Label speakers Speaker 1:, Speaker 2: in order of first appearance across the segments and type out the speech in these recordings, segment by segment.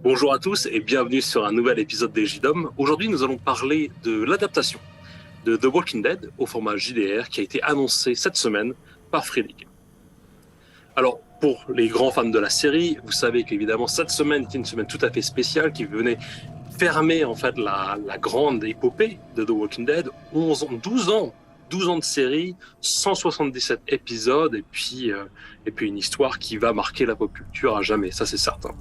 Speaker 1: Bonjour à tous et bienvenue sur un nouvel épisode des JDOM. Aujourd'hui, nous allons parler de l'adaptation de The Walking Dead au format JDR qui a été annoncé cette semaine par Free League. Alors, pour les grands fans de la série, vous savez qu'évidemment, cette semaine était une semaine tout à fait spéciale qui venait fermer en fait la grande épopée de The Walking Dead, 11 ans, 12 ans de série, 177 épisodes et puis une histoire qui va marquer la pop culture à jamais, ça c'est certain.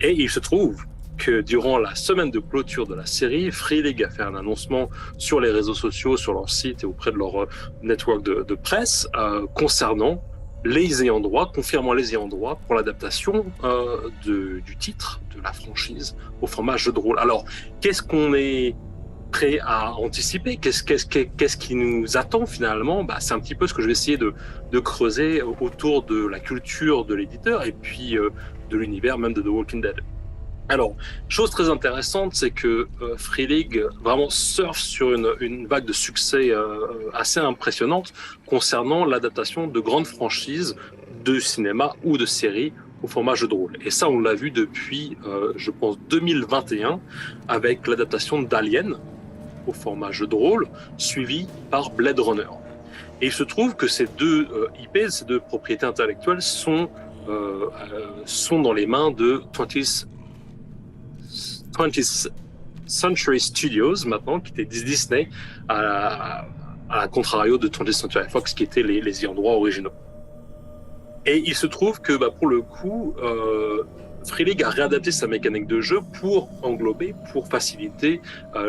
Speaker 1: Et il se trouve que durant la semaine de clôture de la série, Free League a fait un annoncement sur les réseaux sociaux, sur leur site et auprès de leur network de presse concernant les ayants droit, confirmant les ayants droit pour l'adaptation du titre de la franchise au format jeu de rôle. Alors, qu'est-ce qu'on est prêt à anticiper? Qu'est-ce qui nous attend finalement? C'est un petit peu ce que je vais essayer de creuser autour de la culture de l'éditeur et puis de l'univers même de The Walking Dead. Alors, chose très intéressante, c'est que Free League vraiment surfe sur une vague de succès assez impressionnante concernant l'adaptation de grandes franchises de cinéma ou de séries au format jeu de rôle. Et ça, on l'a vu depuis, je pense, 2021 avec l'adaptation d'Alien au format jeu de rôle, suivi par Blade Runner. Et il se trouve que ces deux IP, ces deux propriétés intellectuelles sont dans les mains de 20th Century Studios, maintenant, qui était Disney, à contrario de 20th Century Fox, qui étaient les ayants droit originaux. Et il se trouve que, pour le coup, Free League a réadapté sa mécanique de jeu pour englober, pour faciliter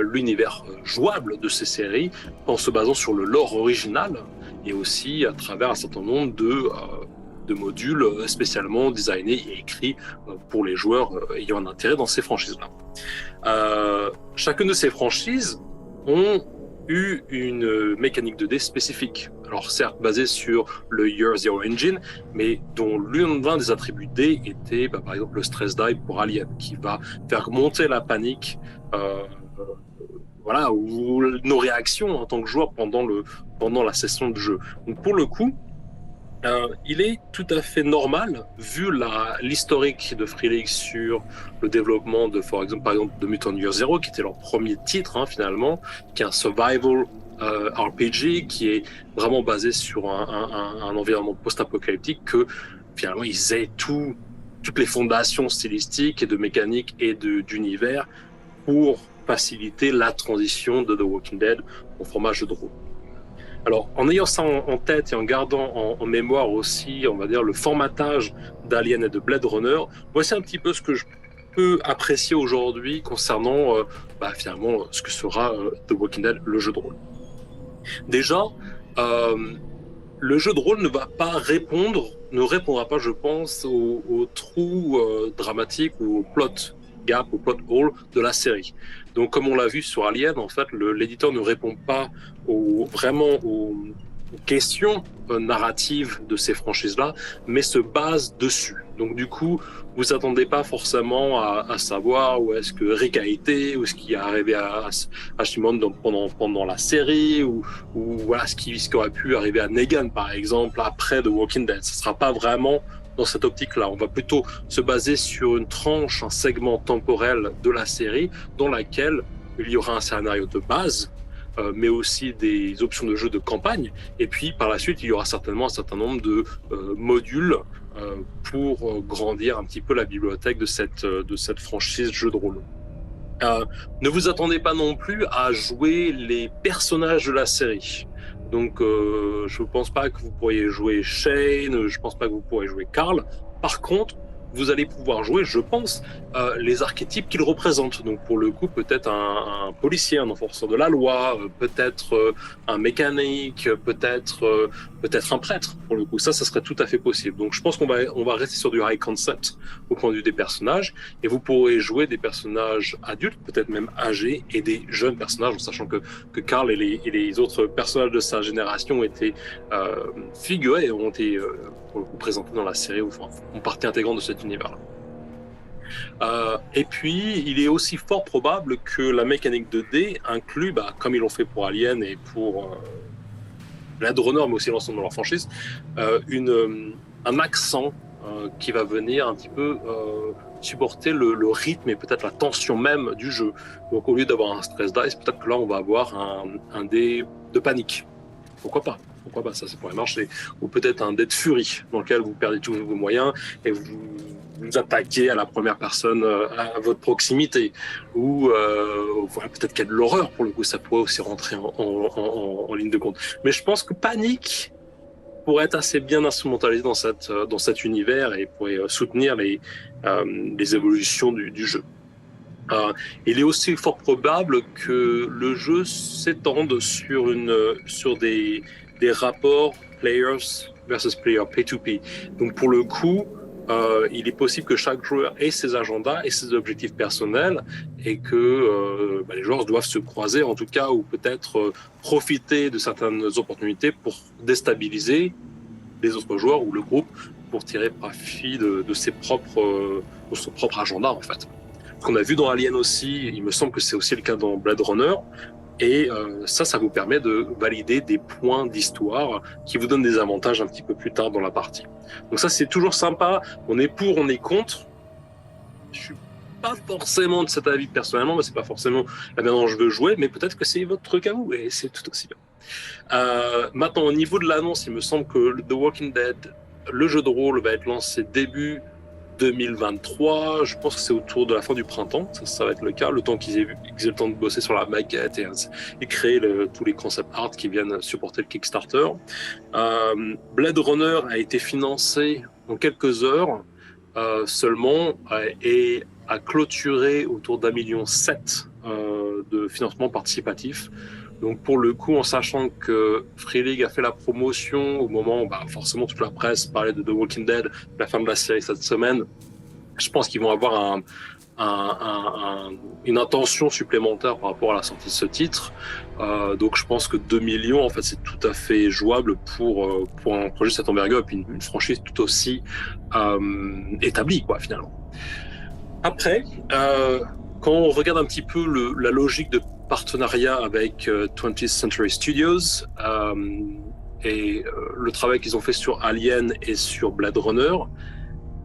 Speaker 1: l'univers jouable de ces séries, en se basant sur le lore original, et aussi à travers un certain nombre de modules spécialement designés et écrits pour les joueurs ayant un intérêt dans ces franchises-là. Chacune de ces franchises ont eu une mécanique de dés spécifique. Alors certes basée sur le Year Zero Engine, mais dont l'un des attributs dés était par exemple le Stress Die pour Alien, qui va faire monter la panique, ou nos réactions en tant que joueur pendant la session de jeu. Donc pour le coup, il est tout à fait normal, vu l'historique de Free League sur le développement par exemple, de Mutant Year Zero, qui était leur premier titre, finalement, qui est un survival RPG, qui est vraiment basé sur un environnement post-apocalyptique, que finalement, ils aient toutes les fondations stylistiques et de mécanique et d'univers pour faciliter la transition de The Walking Dead au format jeu de rôle. Alors, en ayant ça en tête et en gardant en mémoire aussi, on va dire, le formatage d'Alien et de Blade Runner, voici un petit peu ce que je peux apprécier aujourd'hui concernant finalement ce que sera The Walking Dead, le jeu de rôle. Déjà, le jeu de rôle ne répondra pas, je pense, au trou dramatique ou au plot gap, au plot hole de la série. Donc, comme on l'a vu sur Alien, en fait, l'éditeur ne répond pas vraiment aux questions narratives de ces franchises-là, mais se base dessus. Donc, du coup, vous attendez pas forcément à savoir où est-ce que Rick a été, où est-ce qu'il est arrivé à Shimon pendant la série, ou voilà ce qui aurait pu arriver à Negan, par exemple, après The Walking Dead. Ce sera pas vraiment dans cette optique-là. On va plutôt se baser sur une tranche, un segment temporel de la série dans laquelle il y aura un scénario de base, mais aussi des options de jeu de campagne. Et puis, par la suite, il y aura certainement un certain nombre de modules pour grandir un petit peu la bibliothèque de cette franchise jeu de rôle. Ne vous attendez pas non plus à jouer les personnages de la série. Donc, je ne pense pas que vous pourriez jouer Shane, je ne pense pas que vous pourriez jouer Carl. Par contre, vous allez pouvoir jouer, je pense, les archétypes qu'ils représentent. Donc, pour le coup, peut-être un policier, un enforceur de la loi, peut-être un mécanique, peut-être un prêtre. Pour le coup, ça serait tout à fait possible. Donc, je pense qu'on va rester sur du high concept au point de vue des personnages, et vous pourrez jouer des personnages adultes, peut-être même âgés, et des jeunes personnages, en sachant que Carl et les autres personnages de sa génération ont été figurés et ont été pour le coup présentés dans la série, ou enfin, font partie intégrante de cet univers-là. Et puis, il est aussi fort probable que la mécanique de dés inclut, comme ils l'ont fait pour Alien et pour Blade Runner, mais aussi l'ensemble de leur franchise, un accent qui va venir un petit peu supporter le rythme et peut-être la tension même du jeu. Donc au lieu d'avoir un stress dice, peut-être que là on va avoir un dé de panique. Pourquoi pas? Pourquoi pas? Ça pourrait marcher. Ou peut-être un dé de furie dans lequel vous perdez tous vos moyens et vous attaquez à la première personne à votre proximité. Ou voilà, peut-être qu'il y a de l'horreur pour le coup, ça pourrait aussi rentrer en ligne de compte. Mais je pense que panique pourrait être assez bien instrumentalisé dans cet univers et pourrait soutenir les évolutions du jeu. Il est aussi fort probable que le jeu s'étende sur des rapports players versus player, P2P. Donc pour le coup, il est possible que chaque joueur ait ses agendas et ses objectifs personnels et que les joueurs doivent se croiser en tout cas ou peut-être profiter de certaines opportunités pour déstabiliser les autres joueurs ou le groupe pour tirer profit de son propre agenda en fait. Ce qu'on a vu dans Alien aussi, il me semble que c'est aussi le cas dans Blade Runner. Et ça vous permet de valider des points d'histoire qui vous donnent des avantages un petit peu plus tard dans la partie. Donc ça, c'est toujours sympa. On est pour, on est contre. Je suis pas forcément de cet avis personnellement, mais c'est pas forcément la manière dont je veux jouer, mais peut-être que c'est votre truc à vous et c'est tout aussi bien. Maintenant, au niveau de l'annonce, il me semble que The Walking Dead, le jeu de rôle, va être lancé début 2023, je pense que c'est autour de la fin du printemps, ça va être le cas, le temps qu'ils aient le temps de bosser sur la maquette et créer tous les concept art qui viennent supporter le Kickstarter. Blade Runner a été financé en quelques heures seulement et a clôturé autour d'1,7 million de financement participatif. Donc pour le coup, en sachant que Free League a fait la promotion au moment où forcément toute la presse parlait de The Walking Dead, la fin de la série cette semaine, je pense qu'ils vont avoir une intention supplémentaire par rapport à la sortie de ce titre. Donc je pense que 2 millions, en fait, c'est tout à fait jouable pour un projet de cette envergure et puis une franchise tout aussi établie, quoi, finalement. Après, quand on regarde un petit peu la logique de partenariat avec 20th Century Studios et le travail qu'ils ont fait sur Alien et sur Blade Runner,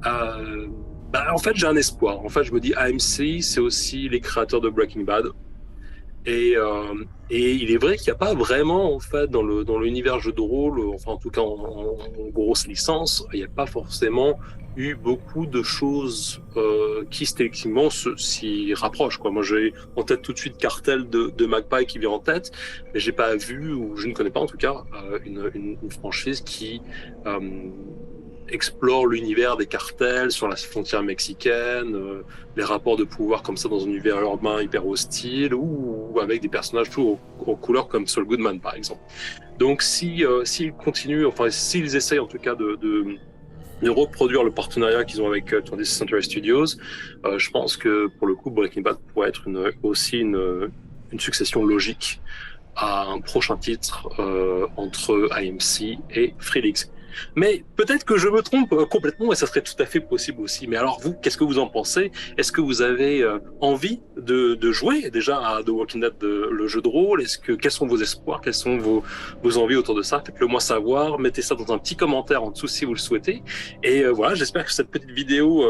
Speaker 1: en fait, j'ai un espoir. En fait, je me dis AMC, c'est aussi les créateurs de Breaking Bad. Et il est vrai qu'il n'y a pas vraiment, en fait, dans l'univers jeu de rôle, enfin en tout cas en grosse licence, il n'y a pas forcément eu beaucoup de choses qui stylistiquement s'y rapprochent, quoi. Moi, j'ai en tête tout de suite Cartel de Magpie qui vient en tête, mais j'ai pas vu, ou je ne connais pas en tout cas, une franchise qui explore l'univers des cartels sur la frontière mexicaine, les rapports de pouvoir comme ça dans un univers urbain hyper hostile ou avec des personnages tout aux couleurs comme Saul Goodman par exemple. Donc s'ils continuent, enfin s'ils essayent en tout cas de reproduire le partenariat qu'ils ont avec 20th Century Studios, je pense que pour le coup Breaking Bad pourrait être aussi une succession logique à un prochain titre entre AMC et Free League. Mais peut-être que je me trompe complètement et ça serait tout à fait possible aussi. Mais alors vous, qu'est-ce que vous en pensez? Est-ce que vous avez envie de jouer déjà à The Walking Dead, le jeu de rôle? Quels sont vos espoirs? Quelles sont vos envies autour de ça? Faites-le moi savoir. Mettez ça dans un petit commentaire en dessous si vous le souhaitez. Et voilà, j'espère que cette petite vidéo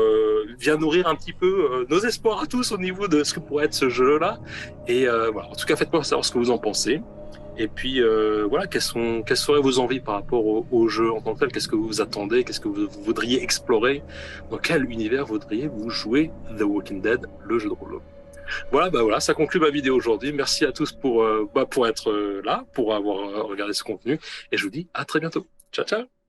Speaker 1: vient nourrir un petit peu nos espoirs à tous au niveau de ce que pourrait être ce jeu-là. Et voilà, en tout cas, faites-moi savoir ce que vous en pensez. Et puis voilà, quelles seraient vos envies par rapport au jeu en tant que tel? Qu'est-ce que vous attendez? Qu'est-ce que vous voudriez explorer? Dans quel univers voudriez-vous jouer The Walking Dead, le jeu de rôle? Voilà, ça conclut ma vidéo aujourd'hui. Merci à tous pour être là, pour avoir regardé ce contenu. Et je vous dis à très bientôt. Ciao, ciao!